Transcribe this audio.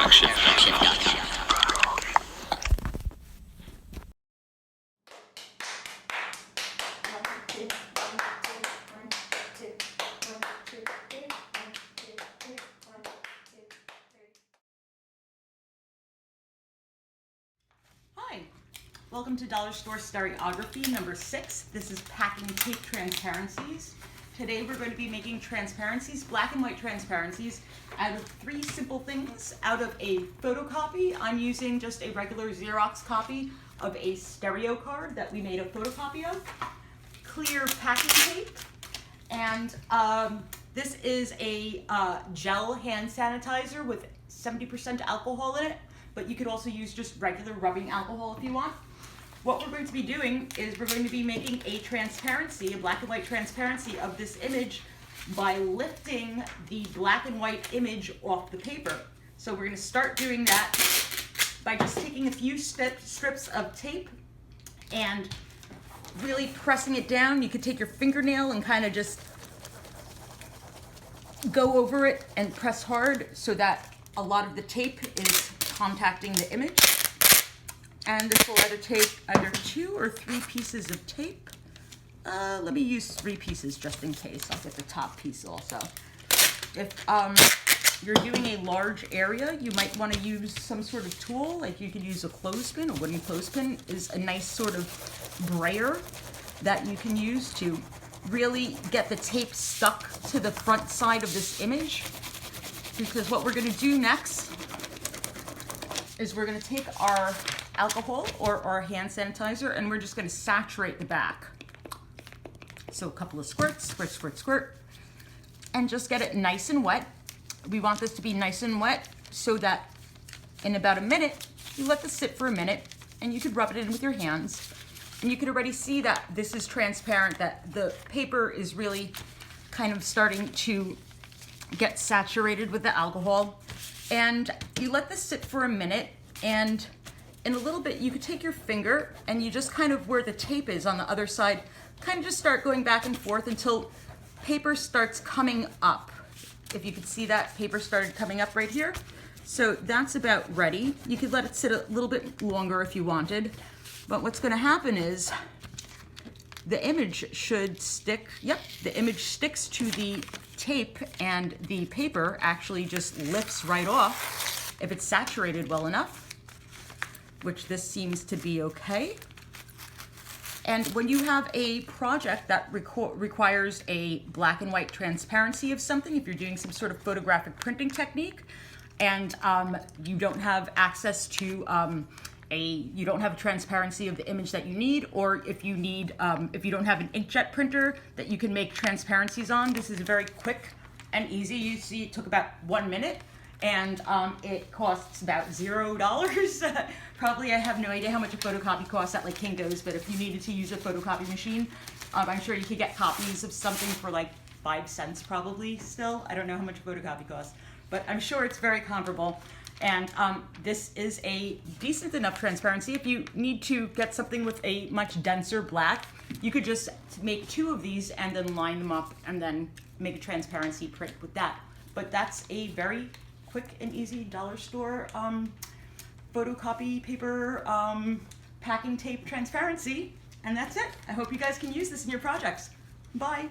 PARALLAX-SHIFT. Hi, welcome to Dollar Store Stereography number 6. This is packing tape transparencies. Today we're going to be making transparencies, black and white transparencies, out of 3 simple things. Out of a photocopy, I'm using just a regular Xerox copy of a stereo card that we made a photocopy of, clear packing tape, and this is a gel hand sanitizer with 70% alcohol in it, but you could also use just regular rubbing alcohol if you want. What we're going to be doing is we're going to be making a transparency, a black and white transparency of this image by lifting the black and white image off the paper. So we're going to start doing that by just taking a few strips of tape and really pressing it down. You could take your fingernail and kind of just go over it and press hard so that a lot of the tape is contacting the image. And this will either take either 2 or 3 pieces of tape. Let me use 3 pieces just in case. I'll get the top piece also. If you're doing a large area, you might want to use some sort of tool, like you could use a clothespin. A wooden clothespin is a nice sort of brayer that you can use to really get the tape stuck to the front side of this image. Because what we're going to do next is we're going to take our alcohol or our hand sanitizer and we're just going to saturate the back. So a couple of squirts, squirt, squirt, squirt, and just get it nice and wet. We want this to be nice and wet so that in about a minute, you let this sit for a minute and you could rub it in with your hands. And you could already see that this is transparent, that the paper is really kind of starting to get saturated with the alcohol. And you let this sit for a minute, and in a little bit you could take your finger and you just kind of where the tape is on the other side, kind of just start going back and forth until paper starts coming up. If you could see that, paper started coming up right here. So that's about ready. You could let it sit a little bit longer if you wanted, but what's going to happen is the image should stick. Yep, the image sticks to the tape and the paper actually just lifts right off if it's saturated well enough, which this seems to be okay. And when you have a project that requires a black and white transparency of something, if you're doing some sort of photographic printing technique and you don't have access to you don't have a transparency of the image that you need, or if you need, if you don't have an inkjet printer that you can make transparencies on, this is very quick and easy. You see it took about 1 minute and it costs about $0. Probably, I have no idea how much a photocopy costs at like Kinko's, but if you needed to use a photocopy machine, I'm sure you could get copies of something for like 5 cents probably still. I don't know how much a photocopy costs, but I'm sure it's very comparable. And this is a decent enough transparency. If you need to get something with a much denser black, you could just make 2 of these and then line them up and then make a transparency print with that. But that's a very quick and easy dollar store photocopy paper packing tape transparency. And that's it. I hope you guys can use this in your projects. Bye.